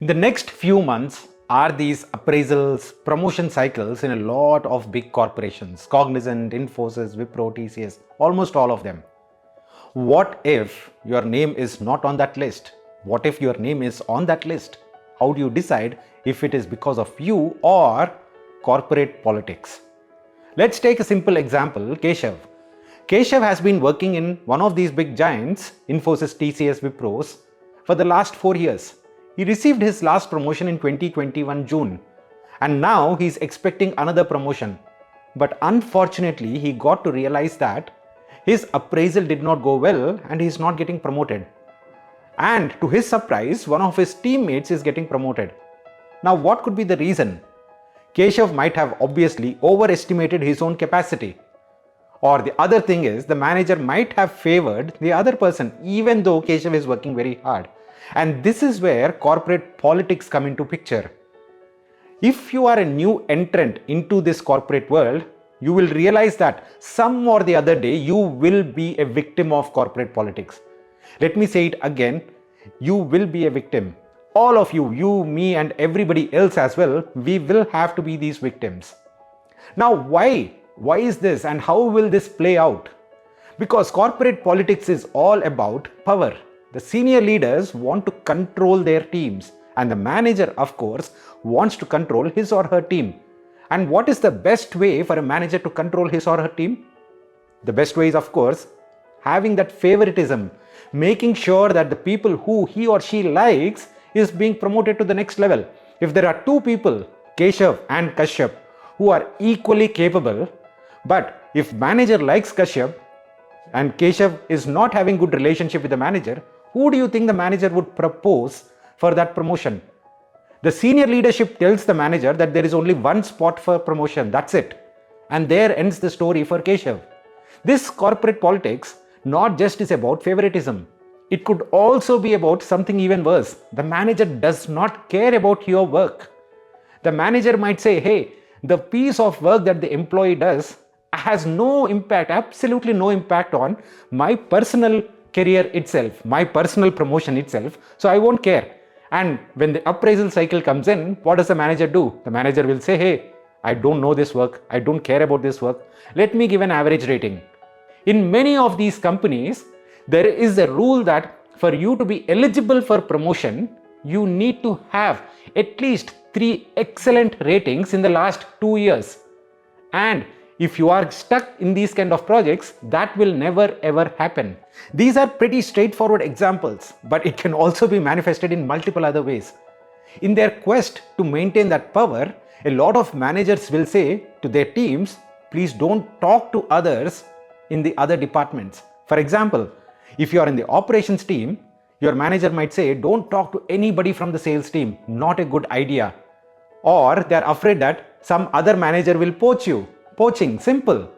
In the next few months are these appraisals, promotion cycles in a lot of big corporations, Cognizant, Infosys, Wipro, TCS, almost all of them. What if your name is not on that list? What if your name is on that list? How do you decide if it is because of you or corporate politics? Let's take a simple example, Keshav. Keshav has been working in one of these big giants, Infosys, TCS, Wipros, for the last 4 years. He received his last promotion in 2021 June, and now he's expecting another promotion. But unfortunately, he got to realize that his appraisal did not go well and he's not getting promoted. And to his surprise, one of his teammates is getting promoted. Now, what could be the reason? Keshav might have obviously overestimated his own capacity. Or the other thing is, the manager might have favored the other person even though Keshav is working very hard. And this is where corporate politics come into picture. If you are a new entrant into this corporate world, you will realize that some or the other day you will be a victim of corporate politics. Let me say it again, you will be a victim. All of you, me and everybody else as well, we will have to be these victims. Now why? Why is this and how will this play out? Because corporate politics is all about power. The senior leaders want to control their teams, and the manager, of course, wants to control his or her team. And what is the best way for a manager to control his or her team? The best way is, of course, having that favoritism, making sure that the people who he or she likes is being promoted to the next level. If there are two people, Keshav and Kashyap, who are equally capable, but if manager likes Kashyap and Keshav is not having good relationship with the manager, who do you think the manager would propose for that promotion? The senior leadership tells the manager that there is only one spot for promotion, that's it. And there ends the story for Keshav. This corporate politics not just is about favoritism. It could also be about something even worse. The manager does not care about your work. The manager might say, hey, the piece of work that the employee does has no impact, absolutely no impact on my personal career itself, my personal promotion itself, so I won't care. And when the appraisal cycle comes in, what does the manager do? The manager will say, hey, I don't know this work, I don't care about this work, let me give an average rating. In many of these companies, there is a rule that for you to be eligible for promotion, you need to have at least 3 excellent ratings in the last 2 years. And if you are stuck in these kind of projects, that will never ever happen. These are pretty straightforward examples, but it can also be manifested in multiple other ways. In their quest to maintain that power, a lot of managers will say to their teams, please don't talk to others in the other departments. For example, if you are in the operations team, your manager might say, don't talk to anybody from the sales team, not a good idea. Or they are afraid that some other manager will poach you. Poaching, simple.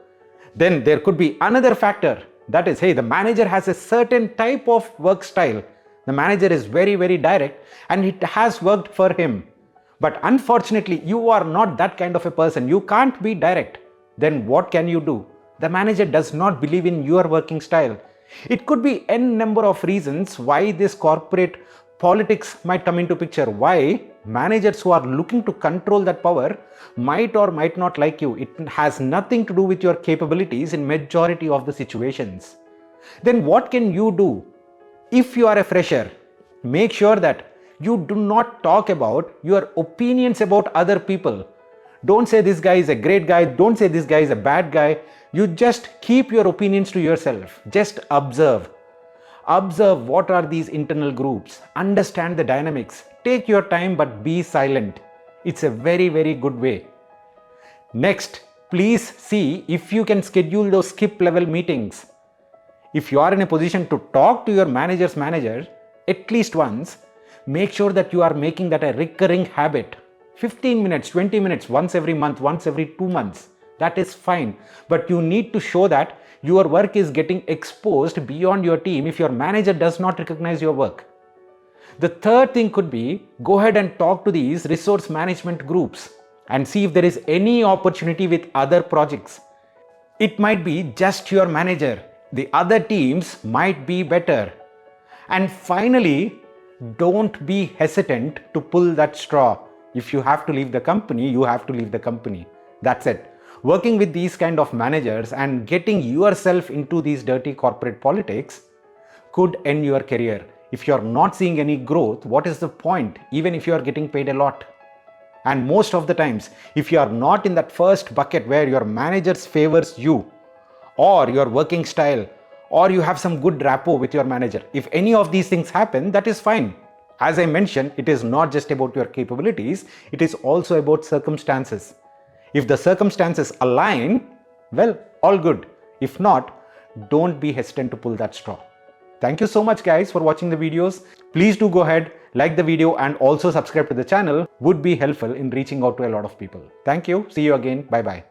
Then there could be another factor, that is, hey, the manager has a certain type of work style. The manager is very, very direct and it has worked for him. But unfortunately, you are not that kind of a person. You can't be direct. Then what can you do? The manager does not believe in your working style. It could be n number of reasons why this corporate politics might come into picture. Why managers who are looking to control that power might or might not like you. It has nothing to do with your capabilities in majority of the situations. Then what can you do? If you are a fresher, make sure that you do not talk about your opinions about other people. Don't say this guy is a great guy. Don't say this guy is a bad guy. You just keep your opinions to yourself. Just observe. Observe what are these internal groups. Understand the dynamics. Take your time but be silent. It's a very, very good way. Next, please see if you can schedule those skip level meetings. If you are in a position to talk to your manager's manager at least once, make sure that you are making that a recurring habit. 15 minutes, 20 minutes, once every month, once every 2 months. That is fine. But you need to show that your work is getting exposed beyond your team if your manager does not recognize your work. The third thing could be, go ahead and talk to these resource management groups and see if there is any opportunity with other projects. It might be just your manager. The other teams might be better. And finally, don't be hesitant to pull that straw. If you have to leave the company, you have to leave the company. That's it. Working with these kind of managers and getting yourself into these dirty corporate politics could end your career. If you're not seeing any growth, what is the point, even if you are getting paid a lot? And most of the times, if you are not in that first bucket where your manager favors you, or your working style, or you have some good rapport with your manager, if any of these things happen, that is fine. As I mentioned, it is not just about your capabilities, it is also about circumstances. If the circumstances align, well, all good. If not, don't be hesitant to pull that straw. Thank you so much guys for watching the videos. Please do go ahead, like the video and also subscribe to the channel. Would be helpful in reaching out to a lot of people. Thank you. See you again. Bye bye.